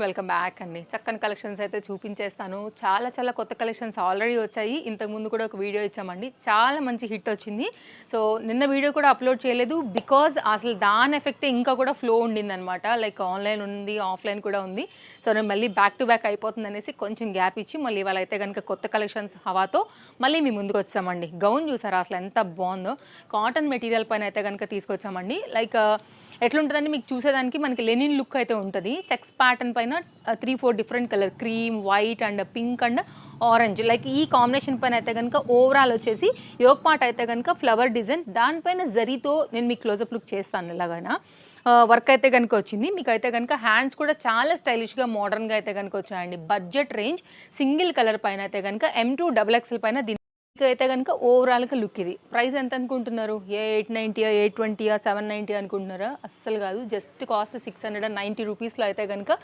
Welcome back అండి. చక్కని collections అయితే చూపించేస్తాను. చాలా కొత్త కలెక్షన్స్ ఆల్రెడీ వచ్చాయి. ఇంతకుముందు కూడా ఒక వీడియో ఇచ్చామండి. చాలా మంచి హిట్ వచ్చింది. సో నిన్న వీడియో కూడా అప్లోడ్ చేయలేదు. బికాజ్ అసలు దాని ఎఫెక్టే ఇంకా కూడా ఫ్లో ఉండిందనమాట. లైక్ ఆన్లైన్ ఉంది, ఆఫ్లైన్ కూడా ఉంది. సో నేను మళ్ళీ బ్యాక్ టు బ్యాక్ అయిపోతుంది అనేసి కొంచెం గ్యాప్ ఇచ్చి మళ్ళీ ఇవాళ అయితే కనుక కొత్త కలెక్షన్స్ హవాతో మళ్ళీ మీ ముందుకు వచ్చామండి. గౌన్ చూసారా అసలు ఎంత బాగుందో. కాటన్ మెటీరియల్ పైన అయితే కనుక తీసుకొచ్చామండి. లైక్ ఎట్లుంటుందంటే మీకు చూసేదానికి మనకి లెనిన్ లుక్ అయితే ఉంటుంది. చెక్స్ ప్యాటర్న్ పైన 3-4 different colour cream, white and pink and orange like ఈ కాంబినేషన్ పైన అయితే కనుక ఓవరాల్ వచ్చేసి యోక్ పార్ట్ అయితే కనుక ఫ్లవర్ డిజైన్ దానిపైన జరీతో నేను మీకు క్లోజప్ లుక్ చేస్తాను. ఎలాగైనా వర్క్ అయితే కనుక వచ్చింది. మీకు అయితే కనుక హ్యాండ్స్ కూడా చాలా స్టైలిష్గా మోడర్న్గా అయితే కనుక వచ్చాయండి. బడ్జెట్ రేంజ్ సింగిల్ కలర్ పైన అయితే కనుక M2 XXL పైన అయితే కనుక ఓవరాల్గా లుక్ ఇది. ప్రైస్ ఎంత అనుకుంటున్నారు? 890, 820, 790 అనుకుంటున్నారా? అస్సలు కాదు. జస్ట్ కాస్ట్ 690 రూపీస్లో అయితే కనుక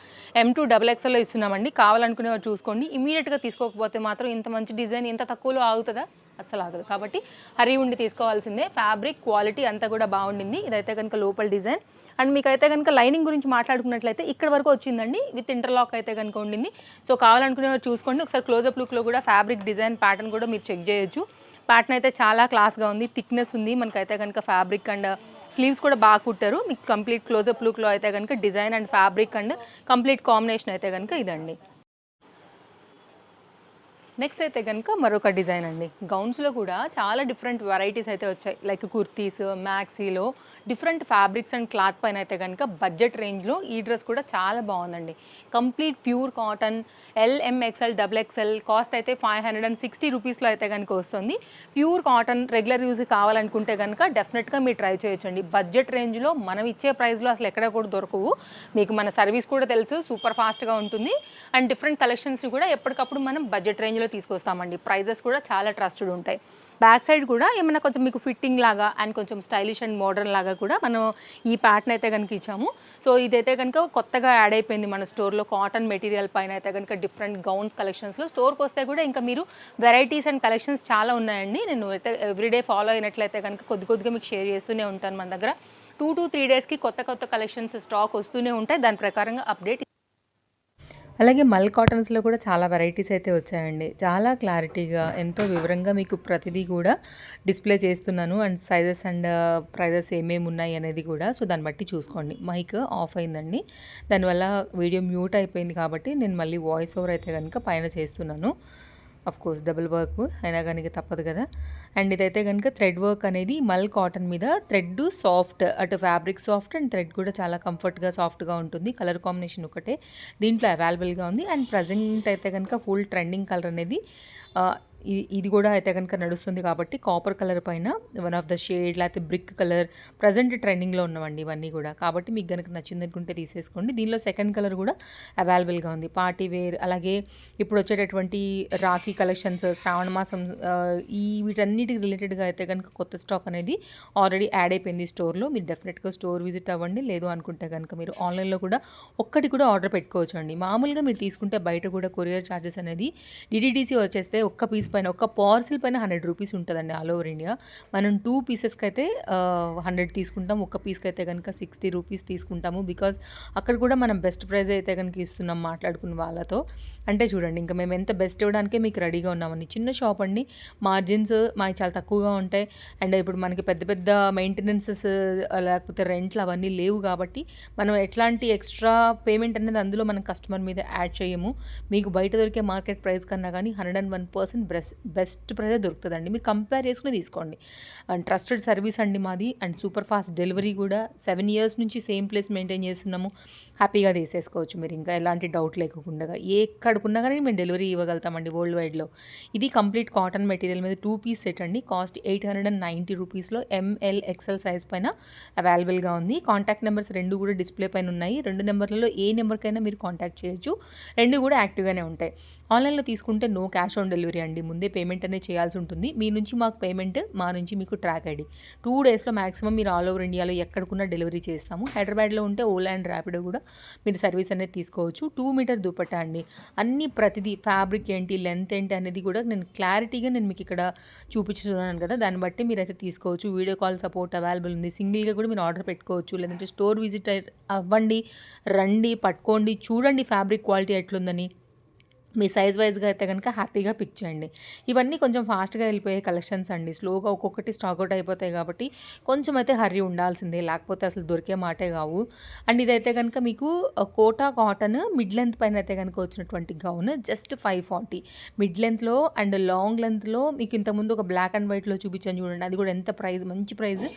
M2 XXL ఇస్తున్నామండి. కావాలనుకునేవారు చూసుకోండి. ఇమీడియట్గా తీసుకోకపోతే మాత్రం ఇంత మంచి డిజైన్ ఇంత తక్కువలో ఆగుతుందా? అస్సలు ఆగదు. కాబట్టి హరి ఉండి తీసుకోవాల్సిందే. ఫ్యాబ్రిక్ క్వాలిటీ అంతా కూడా బాగుండింది. ఇదైతే కనుక లోపల డిజైన్ అండ్ మీకు అయితే కనుక లైనింగ్ గురించి మాట్లాడుకున్నట్లయితే ఇక్కడ వరకు వచ్చిందండి. విత్ ఇంటర్లాక్ అయితే కనుక ఉండింది. సో కావాలనుకునేవారు చూసుకోండి. ఒకసారి క్లోజప్ లుక్లో కూడా ఫ్యాబ్రిక్ డిజైన్ ప్యాటర్న్ కూడా మీరు చెక్ చేయొచ్చు. ప్యాటర్న్ అయితే చాలా క్లాస్గా ఉంది, థిక్నెస్ ఉంది. మనకైతే కనుక ఫ్యాబ్రిక్ అండ్ స్లీవ్స్ కూడా బాగా కుట్టారు. మీకు కంప్లీట్ క్లోజప్ లుక్లో అయితే కనుక design and fabric and complete combination అయితే కనుక ఇదండి. నెక్స్ట్ అయితే కనుక మరొక డిజైన్ అండి. గౌన్స్లో కూడా చాలా డిఫరెంట్ వెరైటీస్ అయితే వచ్చాయి. లైక్ కుర్తీస్, మ్యాక్సీలో డిఫరెంట్ ఫ్యాబ్రిక్స్ అండ్ క్లాత్ పైన అయితే కనుక బడ్జెట్ రేంజ్లో ఈ డ్రెస్ కూడా చాలా బాగుందండి. Complete pure cotton LMXL XXL cost అయితే 560 రూపీస్లో అయితే కనుక వస్తుంది. ప్యూర్ కాటన్ రెగ్యులర్ యూజ్ కావాలనుకుంటే కనుక డెఫినెట్గా మీరు ట్రై చేయొచ్చండి. బడ్జెట్ రేంజ్లో మనం ఇచ్చే ప్రైస్లో అసలు ఎక్కడ కూడా దొరకవు. మీకు మన సర్వీస్ కూడా తెలుసు, సూపర్ ఫాస్ట్గా ఉంటుంది. అండ్ డిఫరెంట్ కలెక్షన్స్ కూడా ఎప్పటికప్పుడు మనం బడ్జెట్ రేంజ్లో తీసుకొస్తామండి. ప్రైజెస్ కూడా చాలా ట్రస్టెడ్ ఉంటాయి. బ్యాక్ సైడ్ కూడా ఏమైనా కొంచెం మీకు ఫిట్టింగ్ లాగా అండ్ కొంచెం స్టైలిష్ అండ్ మోడర్న్ లాగా కూడా మనం ఈ ప్యాటర్న్ అయితే కనుక ఇచ్చాము. సో ఇదైతే కనుక కొత్తగా యాడ్ అయిపోయింది మన స్టోర్లో. కాటన్ మెటీరియల్ పైన అయితే కనుక డిఫరెంట్ గౌన్స్ కలెక్షన్స్లో స్టోర్కి వస్తే కూడా ఇంకా మీరు వెరైటీస్ అండ్ కలెక్షన్స్ చాలా ఉన్నాయండి. నేను అయితే ఎవ్రీడే ఫాలో అయినట్లయితే కనుక కొద్దిగా మీకు షేర్ చేస్తూనే ఉంటాను. మన దగ్గర 2 to 3 డేస్కి కొత్త కలెక్షన్స్ స్టాక్ వస్తూనే ఉంటాయి. దాని ప్రకారంగా అప్డేట్. అలాగే మల్ కాటన్స్లో కూడా చాలా వెరైటీస్ అయితే వచ్చాయండి. చాలా క్లారిటీగా ఎంతో వివరంగా మీకు ప్రతిదీ కూడా డిస్ప్లే చేస్తున్నాను. అండ్ సైజెస్ అండ్ ప్రైజెస్ ఏమేమి ఉన్నాయి అనేది కూడా. సో దాన్ని బట్టి చూసుకోండి. మైక్ ఆఫ్ అయిందండి, దానివల్ల వీడియో మ్యూట్ అయిపోయింది. కాబట్టి నేను మళ్ళీ వాయిస్ ఓవర్ అయితే కనుక పైన చేస్తున్నాను. కోర్స్ డబుల్ వర్క్ అయినా కానీ తప్పదు కదా. అండ్ ఇదైతే కనుక థ్రెడ్ వర్క్ అనేది మల్ కాటన్ మీద థ్రెడ్ సాఫ్ట్, అటు ఫ్యాబ్రిక్ సాఫ్ట్ అండ్ థ్రెడ్ కూడా చాలా కంఫర్ట్గా సాఫ్ట్గా ఉంటుంది. కలర్ కాంబినేషన్ ఒకటే దీంట్లో అవైలబుల్గా ఉంది. అండ్ ప్రజెంట్ అయితే కనుక ఫుల్ ట్రెండింగ్ కలర్ అనేది ఇది కూడా అయితే కనుక నడుస్తుంది. కాబట్టి కాపర్ కలర్ పైన వన్ ఆఫ్ ద షేడ్ లేకపోతే బ్రిక్ కలర్ ప్రజెంట్ ట్రెండింగ్లో ఉన్నవండి ఇవన్నీ కూడా. కాబట్టి మీకు కనుక నచ్చింది అనుకుంటే తీసేసుకోండి. దీనిలో సెకండ్ కలర్ కూడా అవైలబుల్గా ఉంది. పార్టీ వేర్, అలాగే ఇప్పుడు వచ్చేటటువంటి రాఖీ కలెక్షన్స్, శ్రావణ మాసం, వీటన్నిటికి రిలేటెడ్గా అయితే కనుక కొత్త స్టాక్ అనేది ఆల్రెడీ యాడ్ అయిపోయింది స్టోర్లో. మీరు డెఫినెట్గా స్టోర్ విజిట్ అవ్వండి. లేదు అనుకుంటే కనుక మీరు ఆన్లైన్లో కూడా ఒక్కటి కూడా ఆర్డర్ పెట్టుకోవచ్చు అండి. మామూలుగా మీరు తీసుకుంటే బయట కూడా కొరియర్ ఛార్జెస్ అనేది DTDC వచ్చేస్తే ఒక్క పీస్ పైన, ఒక పార్సిల్ పైన 100 రూపీస్ ఉంటుందండి ఆల్ ఓవర్ ఇండియా. మనం 2 పీసెస్కి అయితే 100 తీసుకుంటాం. ఒక్క పీస్కి అయితే కనుక 60 రూపీస్ తీసుకుంటాము. బికాజ్ అక్కడ కూడా మనం బెస్ట్ ప్రైస్ అయితే కనుక ఇస్తున్నాం మాట్లాడుకున్న వాళ్ళతో. అంటే చూడండి, ఇంకా మేము ఎంత బెస్ట్ ఇవ్వడానికే మీకు రెడీగా ఉన్నామని. చిన్న షాప్ అండి, మార్జిన్స్ మాకు చాలా తక్కువగా ఉంటాయి. అండ్ ఇప్పుడు మనకి పెద్ద మెయింటెనెన్సెస్ లేకపోతే రెంట్లు అవన్నీ లేవు. కాబట్టి మనం ఎట్లాంటి ఎక్స్ట్రా పేమెంట్ అనేది అందులో మనం కస్టమర్ మీద యాడ్ చేయము. మీకు బయట దొరికే మార్కెట్ ప్రైస్ కన్నా కానీ 101% బెస్ట్ ప్రైస్ దొరుకుతుందండి. మీరు కంపేర్ చేసుకుని తీసుకోండి. అండ్ ట్రస్టెడ్ సర్వీస్ అండి మాది. అండ్ సూపర్ ఫాస్ట్ డెలివరీ కూడా 7 years నుంచి సేమ్ ప్లేస్ మెయింటైన్ చేస్తున్నాము. హ్యాపీగా తీసేసుకోవచ్చు మీరు, ఇంకా ఎలాంటి డౌట్ లేకుండా. ఎక్కడికున్నా కానీ మేము డెలివరీ ఇవ్వగలుగుతామండి వరల్డ్ వైడ్లో. ఇది కంప్లీట్ కాటన్ మెటీరియల్ మీద 2 పీస్ సెట్ అండి. కాస్ట్ 890 రూపీస్లో ML XL సైజ్ పైన అవైలబుల్గా ఉంది. కాంటాక్ట్ నెంబర్స్ 2 కూడా డిస్ప్లే పైన ఉన్నాయి. 2 నెంబర్లలో ఏ నెంబర్కైనా మీరు కాంటాక్ట్ చేయొచ్చు. 2 కూడా యాక్టివ్గానే ఉంటాయి. ఆన్లైన్లో తీసుకుంటే నో క్యాష్ ఆన్ డెలివరీ అండి. ముందే పేమెంట్ అనేది చేయాల్సి ఉంటుంది. మీ నుంచి మాకు పేమెంట్, మా నుంచి మీకు ట్రాక్ ఐడి. 2 డేస్లో మ్యాక్సిమం మీరు ఆల్ ఓవర్ ఇండియాలో ఎక్కడికున్నా డెలివరీ చేస్తాము. హైదరాబాద్లో ఉంటే ఓలా అండ్ ర్యాపిడో కూడా మీరు సర్వీస్ అనేది తీసుకోవచ్చు. 2 మీటర్ దుపట్టా అండి. అన్ని ప్రతిదీ ఫ్యాబ్రిక్ ఏంటి, లెంత్ ఏంటి అనేది కూడా నేను క్లారిటీగా మీకు ఇక్కడ చూపించుతున్నాను కదా, దాన్ని బట్టి మీరైతే తీసుకోవచ్చు. వీడియో కాల్ సపోర్ట్ అవైలబుల్ ఉంది. సింగిల్గా కూడా మీరు ఆర్డర్ పెట్టుకోవచ్చు, లేదంటే స్టోర్ విజిట్ అవ్వండి, రండి, పట్టుకోండి, చూడండి ఫ్యాబ్రిక్ క్వాలిటీ ఎట్లుందని. మీ సైజ్ వైజ్గా అయితే కనుక హ్యాపీగా పిక్ చేయండి. ఇవన్నీ కొంచెం ఫాస్ట్గా వెళ్ళిపోయే కలెక్షన్స్ అండి. స్లోగా ఒక్కొక్కటి స్టాక్ అవుట్ అయిపోతాయి కాబట్టి కొంచెం అయితే హర్రీ ఉండాల్సిందే, లేకపోతే అసలు దొరికే మాటే కావు. అండ్ ఇదైతే కనుక మీకు కోటా కాటన్ మిడ్ లెంత్ పైన అయితే కనుక వచ్చినటువంటి గౌన్ జస్ట్ 540 మిడ్ లెంత్లో. అండ్ లాంగ్ లెంత్లో మీకు ఇంతకుముందు ఒక బ్లాక్ అండ్ వైట్లో చూపించాను చూడండి, అది కూడా ఎంత ప్రైస్, మంచి ప్రైస్.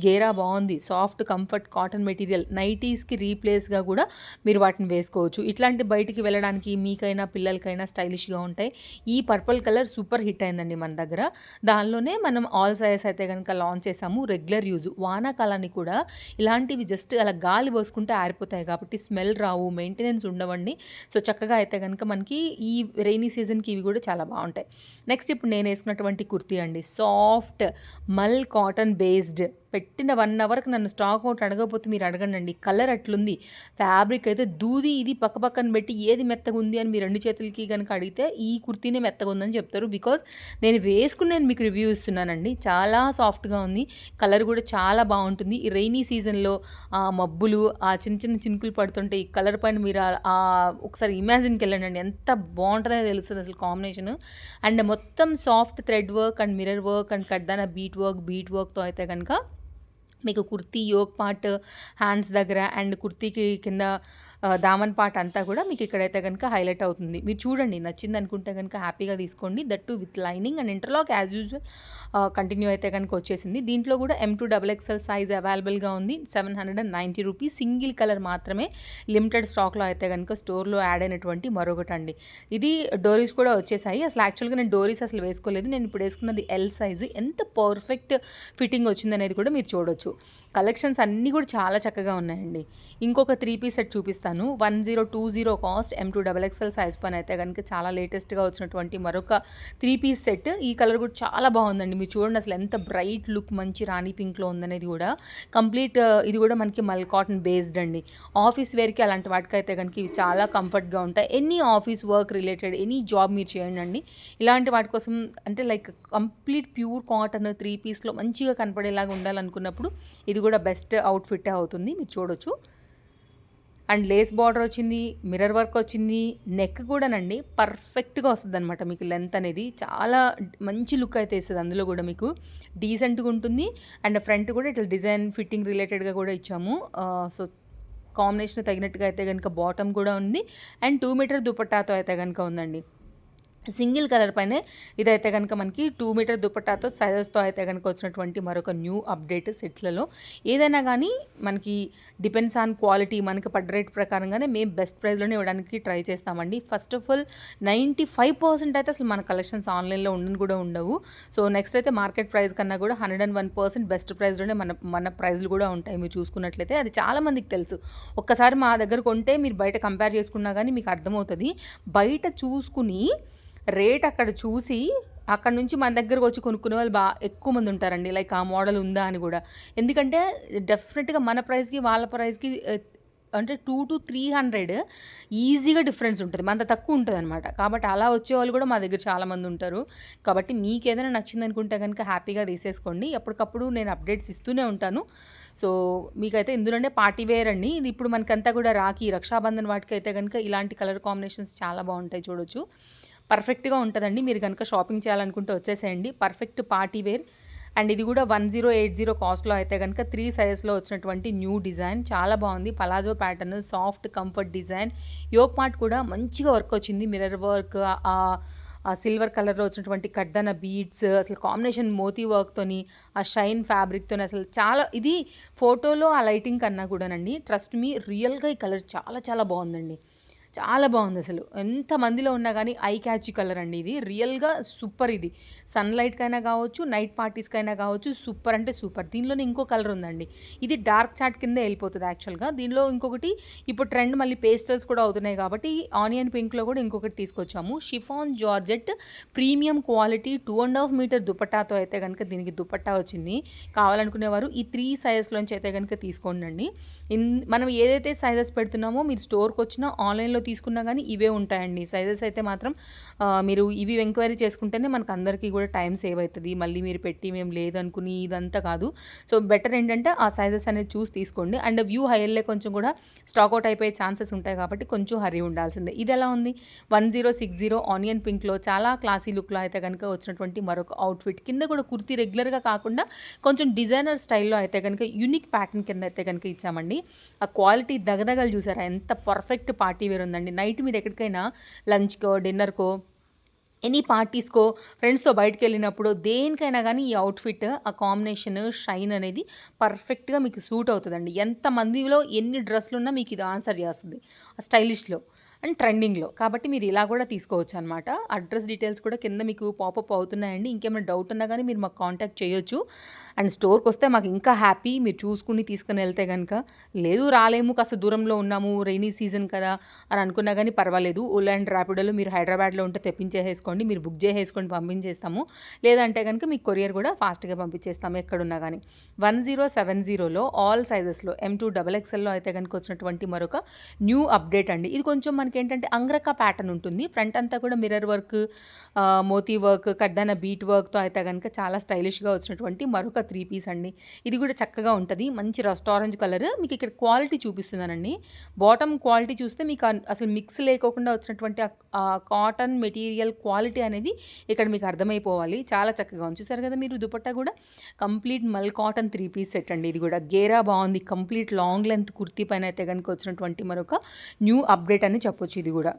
గేరా బాగుంది, సాఫ్ట్ కంఫర్ట్ కాటన్ మెటీరియల్. నైటీస్కి రీప్లేస్గా కూడా మీరు వాటిని వేసుకోవచ్చు. ఇట్లాంటి బయటికి వెళ్ళడానికి మీకైనా పిల్లలకి స్టైలిష్గా ఉంటాయి. ఈ పర్పుల్ కలర్ సూపర్ హిట్ అయిందండి మన దగ్గర. దానిలోనే మనం ఆల్ సైజెస్ అయితే కనుక లాంచ్ చేసాము. రెగ్యులర్ యూజ్, వానాకాలానికి కూడా ఇలాంటివి జస్ట్ అలా గాలి పోసుకుంటే ఆరిపోతాయి కాబట్టి స్మెల్ రావు, మెయింటెనెన్స్ ఉండవండి. సో చక్కగా అయితే కనుక మనకి ఈ రెయినీ సీజన్కి ఇవి కూడా చాలా బాగుంటాయి. నెక్స్ట్ ఇప్పుడు నేను వేసుకున్నటువంటి కుర్తీ అండి, సాఫ్ట్ మల్ కాటన్ బేస్డ్. పెట్టిన 1 అవర్కి నన్ను స్టాక్ అవుట్ అడగకపోతే మీరు అడగండి. కలర్ అట్లుంది, ఫ్యాబ్రిక్ అయితే దూది. ఇది పక్కన పెట్టి ఏది మెత్తగా ఉంది అని మీ 2 చేతులకి కనుక అడిగితే ఈ కుర్తీనే మెత్తగా ఉందని చెప్తారు. బికాజ్ నేను వేసుకుని మీకు రివ్యూ ఇస్తున్నానండి. చాలా సాఫ్ట్గా ఉంది, కలర్ కూడా చాలా బాగుంటుంది. ఈ రెయినీ సీజన్లో ఆ మబ్బులు, ఆ చిన్న చిన్న చినుకులు పడుతుంటే ఈ కలర్ పైన మీరు ఒకసారి ఇమాజిన్కి వెళ్ళండి, ఎంత బాగుంటుందో తెలుస్తుంది అసలు కాంబినేషన్. అండ్ మొత్తం soft thread work and mirror work and కడ్దాన బీట్ వర్క్తో అయితే కనుక మీకు కుర్తీ యోక్ పార్ట్, హ్యాండ్స్ దగ్గర అండ్ కుర్తీకి కింద దామన్ పార్ట్ అంతా కూడా మీకు ఇక్కడైతే కనుక హైలైట్ అవుతుంది. మీరు చూడండి, నచ్చింది అనుకుంటే కనుక హ్యాపీగా తీసుకోండి. That to with lining and interlock as usual continue అయితే కనుక వచ్చేసింది. దీంట్లో కూడా M2 XXL సైజ్ అవైలబుల్గా ఉంది. 790 రూపీస్. సింగిల్ కలర్ మాత్రమే లిమిటెడ్ స్టాక్లో అయితే కనుక స్టోర్లో యాడ్ అయినటువంటి మరొకటి అండి. ఇది డోరీస్ కూడా వచ్చేసాయి. అసలు యాక్చువల్గా నేను డోరీస్ అసలు వేసుకోలేదు, నేను ఇప్పుడు వేసుకున్నది L సైజు. ఎంత పర్ఫెక్ట్ ఫిట్టింగ్ వచ్చిందనేది కూడా మీరు చూడొచ్చు. కలెక్షన్స్ అన్నీ కూడా చాలా చక్కగా ఉన్నాయండి. ఇంకొక 3 పీస్ సెట్ చూపిస్తాను. 1020 కాస్ట్, M2 XXL సైజ్ పైన అయితే కనుక చాలా లేటెస్ట్గా వచ్చినటువంటి మరొక 3 పీస్ సెట్. ఈ కలర్ కూడా చాలా బాగుందండి. మీరు చూడండి అసలు ఎంత బ్రైట్ లుక్, మంచి రాణి పింక్లో ఉందనేది కూడా. కంప్లీట్ ఇది కూడా మనకి మల్ కాటన్ బేస్డ్ అండి. ఆఫీస్ వేర్కి అలాంటి వాటికి అయితే కనుక ఇవి చాలా కంఫర్ట్గా ఉంటాయి. Any office work related any job మీరు చేయండి అండి. ఇలాంటి వాటి కోసం అంటే లైక్ కంప్లీట్ ప్యూర్ కాటన్ 3 పీస్లో మంచిగా కనపడేలాగా ఉండాలనుకున్నప్పుడు ఇది కూడా బెస్ట్ అవుట్ఫిట్ అవుతుంది. మీరు చూడొచ్చు. అండ్ లేస్ బార్డర్ వచ్చింది, మిర్రర్ వర్క్ వచ్చింది, నెక్ కూడానండి పర్ఫెక్ట్గా వస్తుంది అనమాట. మీకు లెంత్ అనేది చాలా మంచి లుక్ అయితే ఇస్తుంది. అందులో కూడా మీకు డీసెంట్గా ఉంటుంది. అండ్ ఫ్రంట్ కూడా ఇట్లా డిజైన్ ఫిట్టింగ్ రిలేటెడ్గా కూడా ఇచ్చాము. సో కాంబినేషన్ తగినట్టుగా అయితే కనుక బాటమ్ కూడా ఉంది. అండ్ 2 మీటర్ దుపట్టాతో అయితే కనుక ఉందండి. సింగిల్ కలర్ పైనే ఇదైతే కనుక మనకి 2 మీటర్ దుపట్టాతో సైజెస్తో అయితే కనుక వచ్చినటువంటి మరొక న్యూ అప్డేట్ సెట్స్లలో. ఏదైనా కానీ మనకి డిపెండ్స్ ఆన్ క్వాలిటీ, మనకి పడ్డ రేట్ ప్రకారంగానే మేము బెస్ట్ ప్రైస్లోనే ఇవ్వడానికి ట్రై చేస్తామండి. ఫస్ట్ ఆఫ్ ఆల్ 95% అయితే అసలు మన కలెక్షన్స్ ఆన్లైన్లో ఉండని కూడా ఉండవు. సో నెక్స్ట్ అయితే మార్కెట్ ప్రైస్ కన్నా కూడా 101% బెస్ట్ ప్రైస్లోనే మన ప్రైస్లు కూడా ఉంటాయి. మీరు చూసుకున్నట్లయితే అది చాలామందికి తెలుసు. ఒక్కసారి మా దగ్గర కొంటే మీరు బయట కంపేర్ చేసుకున్నా కానీ మీకు అర్థమవుతుంది. బయట చూసుకుని రేట్ అక్కడ చూసి అక్కడ నుంచి మన దగ్గరకు వచ్చి కొనుక్కునే వాళ్ళు ఎక్కువ మంది ఉంటారండి. లైక్ ఆ మోడల్ ఉందా అని కూడా. ఎందుకంటే డెఫినెట్గా మన ప్రైస్కి వాళ్ళ ప్రైస్కి అంటే 200 to 300 ఈజీగా డిఫరెన్స్ ఉంటుంది, అంత తక్కువ ఉంటుంది అనమాట. కాబట్టి అలా వచ్చేవాళ్ళు కూడా మా దగ్గర చాలామంది ఉంటారు. కాబట్టి మీకు ఏదైనా నచ్చింది అనుకుంటే కనుక హ్యాపీగా తీసేసుకోండి. ఎప్పటికప్పుడు నేను అప్డేట్స్ ఇస్తూనే ఉంటాను. సో మీకైతే ఇందులోనే పార్టీ వేర్ అండి. ఇది ఇప్పుడు మనకంతా కూడా రాఖీ, రక్షాబంధన్ వాటికి అయితే కనుక ఇలాంటి కలర్ కాంబినేషన్స్ చాలా బాగుంటాయి, చూడొచ్చు. పర్ఫెక్ట్గా ఉంటుందండి. మీరు కనుక షాపింగ్ చేయాలనుకుంటే వచ్చేసేయండి. Perfect party wear. అండ్ ఇది కూడా 1080 కాస్ట్లో అయితే కనుక 3 సైజెస్లో వచ్చినటువంటి న్యూ డిజైన్ చాలా బాగుంది. Palazzo pattern, soft comfort design. Yoke part కూడా మంచిగా వర్క్ వచ్చింది. మిర్రర్ వర్క్, ఆ సిల్వర్ కలర్లో వచ్చినటువంటి కడ్దాన బీడ్స్, అసలు కాంబినేషన్ మోతీ వర్క్తోని, ఆ షైన్ ఫ్యాబ్రిక్తోని అసలు చాలా, ఇది ఫోటోలో ఆ లైటింగ్ కన్నా కూడానండి ట్రస్ట్ మీ రియల్గా ఈ కలర్ చాలా చాలా బాగుందండి. చాలా బాగుందసలు. ఎంతమందిలో ఉన్నా గానీ ఐ క్యాచీ కలర్ అండి ఇది. రియల్‌గా సూపర్ ఇది. సన్‌లైట్‌కైనా గావచ్చు, నైట్ పార్టీస్‌కైనా గావచ్చు సూపర్ అంటే సూపర్. దీనిలోనే ఇంకో కలర్ ఉందండి. ఇది డార్క్ చాట్ కిందే ఎళ్ళిపోతది యాక్చువల్‌గా. దీనిలో ఇంకొకటి ఇప్పుడు ట్రెండ్ మళ్ళీ పేస్టల్స్ కూడా అవుతున్నాయి కాబట్టి ఆనియన్ పింక్‌లో కూడా ఇంకొకటి తీసుకొచ్చాము. Chiffon georgette premium quality 2½ metre దుపట్టాతో అయితే గనుక దీనికి దుపట్టా వచ్చింది. కావాలనుకునేవారు ఈ 3 సైజెస్‌లోంచి అయితే గనుక తీసుకోండండి. మనం ఏదైతే సైజెస్ పెడుతున్నామో మీరు స్టోర్‌కొచ్చినా, ఆన్‌లైన్‌లో తీసుకున్నా గానీ ఇవే ఉంటాయండి. సైజెస్ అయితే మాత్రం మీరు ఇవి ఎంక్వైరీ చేసుకుంటేనే మనకు అందరికీ కూడా టైం సేవ్ అయితది. మళ్ళీ మీరు పెట్టి మేము లేదనుకుని ఇదంతా కాదు. సో, బెటర్ ఏంటంటే ఆ సైజెస్ అనేది చూసి తీసుకోండి. అండ్ వ్యూ హైయర్‌లే కొంచెం కూడా స్టాక్ ఔట్ అయిపోయే ఛాన్సెస్ ఉంటాయి కాబట్టి కొంచెం హరీ ఉండాల్సిందే. ఇదెలా ఉంది? 1060 ఆనియన్ పింక్‌లో చాలా క్లాసీ లుక్‌లో అయితే గనుక వచ్చినటువంటి మరొక అవుట్‌ఫిట్. కింద కూడా కుర్తీ రెగ్యులర్‌గా కాకుండా కొంచెం డిజైనర్ స్టైల్‌లో అయితే గనుక యూనిక్ ప్యాటర్న్ కింద అయితే గనుక ఇచ్చామండి. ఆ క్వాలిటీ దగదగలు చూసారా? ఎంత పర్ఫెక్ట్ పార్టీ వేర్ ఉందండి. నైట్ మీరు ఎక్కడికైనా లంచ్‌కో, డిన్నర్‌కో, ఎనీ పార్టీస్‌కో, ఫ్రెండ్స్‌తో బయటికెళ్ళినప్పుడు దేనికైనా గానీ ఈ అవుట్‌ఫిట్ ఆ కాంబినేషన్, షైన్ అనేది పర్ఫెక్ట్‌గా మీకు సూట్ అవుతదండి. ఎంతమందిలో ఎన్ని డ్రెస్‌లున్నా మీకు ఇది ఆన్సర్ చేస్తది. స్టైలిష్‌లో అండ్ ట్రెండింగ్‌లో. కాబట్టి మీరు ఇలా కూడా తీసుకోవచ్చనమాట. అడ్రెస్ డీటెయిల్స్ కూడా కింద మీకు పాపప్ అవుతున్నాయండి. ఇంకేమైనా డౌట్ ఉన్నా గానీ మీరు మాకు కాంటాక్ట్ చేయొచ్చు. అండ్ స్టోర్‌కొస్తే మాకు ఇంకా హ్యాపీ మీరు చూసుకొని తీసుకొని ఎళ్తే గనక. లేదు రాలేము కాస్త దూరంలో ఉన్నాము, రెయినీ సీజన్ కదా అని అనుకున్నా గానీ పర్వాలేదు. ఓలా అండ్ ర్యాపిడోలో మీరు హైదరాబాద్‌లో ఉంటే తెప్పించేసేసుకోండి. మీరు బుక్ చేసేసుకొని పంపించేస్తాము. లేదంటే గనుక మీకు కొరియర్ కూడా ఫాస్ట్‌గా పంపించేస్తాము ఎక్కడున్నా గానీ. 1070లో ఆల్ సైజెస్‌లో M2 డబుల్ ఎక్స్ఎల్‌లో అయితే గనుక వచ్చినటువంటి మరొక న్యూ అప్డేట్ అండి. ఇది కొంచెం మనకేంటంటే అంగ్రకా ప్యాటర్న్ ఉంటుంది. ఫ్రంట్ అంతా కూడా మిర్రర్ వర్క్, మోతీ వర్క్, కడ్దాన బీట్ వర్క్‌తో అయితే గనుక చాలా స్టైలిష్‌గా వచ్చినటువంటి మరొక 3 పీస్ అండి. ఇది కూడా చక్కగా ఉంటది. మంచి రస్ట్ ఆరెంజ్ కలర్. మీకు ఇక్కడ క్వాలిటీ చూపిస్తున్నానండి. బాటమ్ క్వాలిటీ చూస్తే మీకు అసలు మిక్స్ లేకోకుండా వచ్చినటువంటి కాటన్ మెటీరియల్ క్వాలిటీ అనేది ఇక్కడ మీకు అర్థమైపోవాలి. చాలా చక్కగా ఉంది. చూసారు కదా మీరు దుపట్టా కూడా కంప్లీట్ మల్ కాటన్ 3 పీస్ సెట్ అండి. ఇది కూడా గేరా బాగుంది. కంప్లీట్ లాంగ్ లెంత్ కుర్తీ పైన అయితే గనుక వచ్చినటువంటి మరొక న్యూ అప్డేట్ అని చెప్పొచ్చు ఇది కూడా.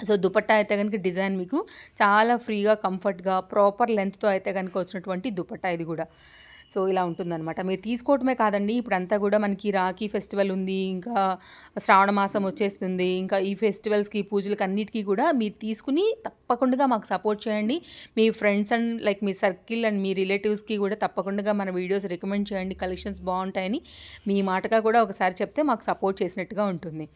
సో, దుపట్టా అయితే గనుక డిజైన్ మీకు చాలా ఫ్రీగా, కంఫర్ట్‌గా, ప్రాపర్ లెంగ్త్‌తో అయితే గనుక వచ్చినటువంటి దుపట్టా ఇది కూడా. సో, ఇలా ఉంటుందనమాట. మీరు తీసుకోవటమే కాదండి, ఇప్పుడంతా కూడా మనకి రాఖీ ఫెస్టివల్ ఉంది. ఇంకా శ్రావణ మాసం వచ్చేస్తుంది. ఇంకా ఈ ఫెస్టివల్స్‌కి, పూజలకి అన్నిటికి కూడా మీరు తీసుకుని తప్పకుండా మాకు సపోర్ట్ చేయండి. మీ ఫ్రెండ్స్ అండ్ లైక్ మీ సర్కిల్ అండ్ మీ రిలేటివ్స్‌కి కూడా తప్పకుండా మన వీడియోస్ రికమెండ్ చేయండి. కలెక్షన్స్ బాగుంటాయని మీ మాటగా కూడా ఒకసారి చెప్తే మాకు సపోర్ట్ చేసినట్టుగా ఉంటుంది.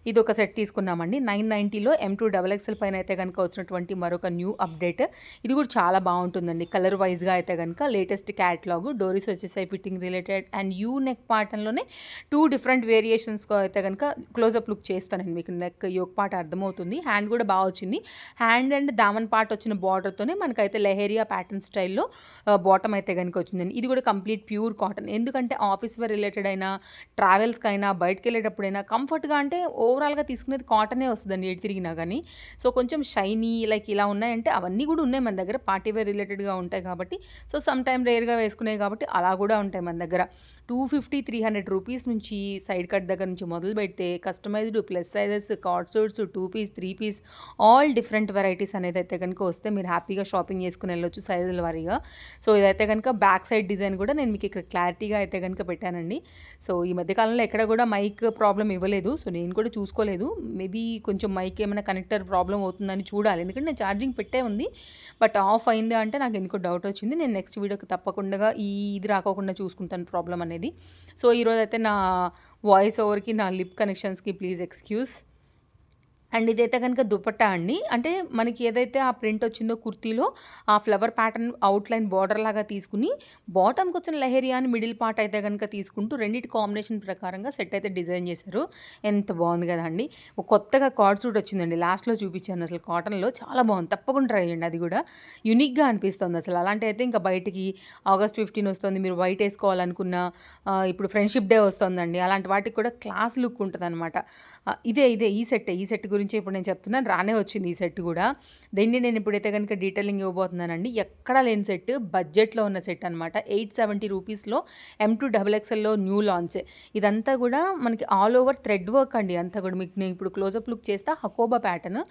ఇది ఒక సెట్ తీసుకున్నామండి. 990లో M2 డబుల్ ఎక్స్ఎల్ పైన అయితే కనుక వచ్చినటువంటి మరొక న్యూ అప్డేట్. ఇది కూడా చాలా బాగుంటుందండి. కలర్ వైజ్గా అయితే కనుక లేటెస్ట్ క్యాటలాగ్, డోరీస్ వచ్చేసాయి fitting related and U neck పార్టన్లోనే 2 డిఫరెంట్ వేరియేషన్స్‌గా అయితే కనుక క్లోజప్ లుక్ చేస్తానండి. మీకు నెక్ యోక్ పార్ట్ అర్థమవుతుంది. హ్యాండ్ కూడా బాగా వచ్చింది. హ్యాండ్ అండ్ దామన్ పార్ట్ వచ్చిన బార్డర్తోనే మనకైతే లెహేరియా ప్యాటర్న్ స్టైల్లో బాటమ్ అయితే కనుక వచ్చిందండి. ఇది కూడా కంప్లీట్ ప్యూర్ కాటన్. ఎందుకంటే ఆఫీస్ వేర్ రిలేటెడ్ అయినా, ట్రావెల్స్‌కైనా, బయటకు వెళ్ళేటప్పుడైనా కంఫర్ట్‌గా అంటే ఓవరాల్‌గా తీసుకునేది కాటనే వస్తుందండి ఎటు తిరిగినా కానీ. సో, కొంచెం షైనీ లైక్ ఇలా ఉన్నాయంటే అవన్నీ కూడా ఉన్నాయి మన దగ్గర. పార్టీ వేర్ రిలేటెడ్‌గా ఉంటాయి కాబట్టి. సో, సమ్ టైమ్ రేర్‌గా వేసుకునేవి కాబట్టి అలా కూడా ఉంటాయి మన దగ్గర. 250, 300 రూపీస్ నుంచి సైడ్ కట్ దగ్గర నుంచి మొదలు పెడితే customized plus sizes, cord suits, 2 piece, 3 piece all different varieties అనేది అయితే కనుక వస్తే మీరు హ్యాపీగా షాపింగ్ చేసుకుని వెళ్ళొచ్చు సైజుల వారీగా. సో, ఇదైతే కనుక బ్యాక్ సైడ్ డిజైన్ కూడా నేను మీకు ఇక్కడ క్లారిటీగా అయితే కనుక పెట్టానండి. సో, ఈ మధ్య కాలంలో ఎక్కడ కూడా మైక్ ప్రాబ్లం ఇవ్వలేదు. సో, నేను కూడా చూసుకోలేదు. మేబీ కొంచెం మైక్ ఏమైనా కనెక్టర్ ప్రాబ్లం అవుతుందని చూడాలి. ఎందుకంటే నేను ఛార్జింగ్ పెట్టే ఉంది. బట్ ఆఫ్ అయింది అంటే నాకు ఎందుకో డౌట్ వచ్చింది. నేను నెక్స్ట్ వీడియోకి తప్పకుండా ఇది రాకోకుండా చూసుకుంటాను ప్రాబ్లం అనేది. సో, ఈరోజైతే నా వాయిస్ ఓవర్‌కి, నా లిప్ కనెక్షన్స్‌కి ప్లీజ్ ఎక్స్‌క్యూజ్. అండ్ ఇదైతే కనుక దుపట్టా అండి. అంటే మనకి ఏదైతే ఆ ప్రింట్ వచ్చిందో కుర్తీలో ఆ ఫ్లవర్ ప్యాటర్న్ అవుట్‌లైన్ బార్డర్ లాగా తీసుకుని బాటమ్‌కి వచ్చిన లెహరియా అని మిడిల్ పార్ట్ అయితే గనుక తీసుకుంటూ రెండిటి కాంబినేషన్ ప్రకారంగా సెట్ అయితే డిజైన్ చేశారు. ఎంత బాగుంది కదండీ! కొత్తగా కార్డ్ సూట్ వచ్చిందండి. లాస్ట్‌లో చూపించాను అసలు కాటన్‌లో చాలా బాగుంది. తప్పకుండా ట్రై చేయండి. అది కూడా యూనిక్‌గా అనిపిస్తుంది అసలు. అలాంటి అయితే ఇంకా బయటికి ఆగస్ట్ 15 వస్తుంది. మీరు వైట్ వేసుకోవాలనుకున్న ఇప్పుడు ఫ్రెండ్షిప్ డే వస్తుందండి. అలాంటి వాటికి కూడా క్లాస్ లుక్ ఉంటదనమాట. ఇదే ఈ సెట్ గురించి గురించి ఇప్పుడు నేను చెప్తున్నాను. రానే వచ్చింది ఈ సెట్ కూడా. దీన్ని నేను ఇప్పుడైతే కనుక డీటెయిలింగ్ ఇవ్వబోతున్నానండి. ఎక్కడా లేని సెట్, బడ్జెట్లో ఉన్న సెట్ అనమాట. 870 రూపీస్లో M2 XXLలో న్యూ లాంచ్. ఇదంతా కూడా మనకి ఆల్ ఓవర్ థ్రెడ్ వర్క్ అండి. అంతా కూడా మీకు నేను ఇప్పుడు క్లోజప్ లుక్ చేస్తా. హకోబా ప్యాటర్న్,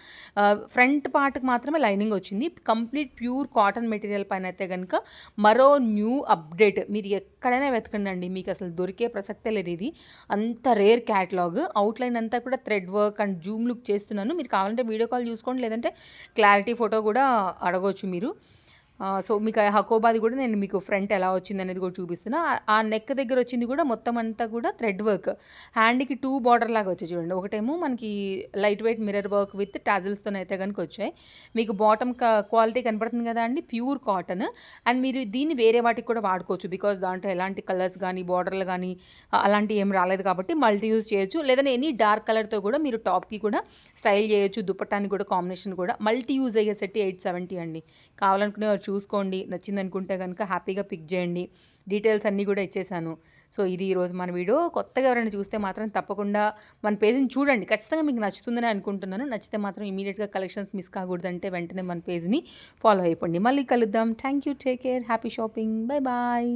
ఫ్రంట్ పార్ట్కి మాత్రమే లైనింగ్ వచ్చింది. కంప్లీట్ ప్యూర్ కాటన్ మెటీరియల్ పైన అయితే కనుక మరో న్యూ అప్డేట్. మీరు ఎక్కడైనా వెతకండి అండి, మీకు అసలు దొరికే ప్రసక్తే లేదు. ఇది అంత రేర్ క్యాటలాగ్. అవుట్లైన్ అంతా కూడా thread work and Zoom look చేస్తున్నాను. మీరు కావాలంటే వీడియో కాల్ చూసుకోండి, లేదంటే క్లారిటీ ఫోటో కూడా అడగవచ్చు మీరు. సో మీకు ఆ హకోబాది కూడా నేను మీకు ఫ్రంట్ ఎలా వచ్చింది అనేది కూడా చూపిస్తున్నా. ఆ నెక్ దగ్గర వచ్చింది కూడా మొత్తం అంతా కూడా థ్రెడ్ వర్క్. హ్యాండ్కి 2 బార్డర్ లాగా వచ్చాయి చూడండి. ఒకటేమో మనకి light weight mirror work with టాజిల్స్తో అయితే కనుక వచ్చాయి. మీకు బాటమ్ క్వాలిటీ కనపడుతుంది కదా అండి, ప్యూర్ కాటన్. అండ్ మీరు దీన్ని వేరే వాటికి కూడా వాడుకోవచ్చు, బికాస్ దాంట్లో ఎలాంటి కలర్స్ కానీ బార్డర్లు కానీ అలాంటివి ఏం రాలేదు కాబట్టి మల్టీ యూజ్ చేయొచ్చు. లేదంటే ఎనీ డార్క్ కలర్తో కూడా మీరు టాప్కి కూడా స్టైల్ చేయొచ్చు. దుపట్టానికి కూడా కాంబినేషన్ కూడా మల్టీ యూజ్ అయ్యే సెట్ 870 అండి. కావాలనుకునే చూసుకోండి, నచ్చింది అనుకుంటే కనుక హ్యాపీగా పిక్ చేయండి. డీటెయిల్స్ అన్నీ కూడా ఇచ్చేసాను. సో ఇది ఈరోజు మన వీడియో. కొత్తగా ఎవరైనా చూస్తే మాత్రం తప్పకుండా మన పేజ్ని చూడండి. ఖచ్చితంగా మీకు నచ్చుతుందని అనుకుంటున్నాను. నచ్చితే మాత్రం ఇమీడియట్గా కలెక్షన్స్ మిస్ కాకూడదంటే వెంటనే మన పేజ్ని ఫాలో అయిపోండి. మళ్ళీ కలుద్దాం. Thank you, take care, happy shopping, bye bye.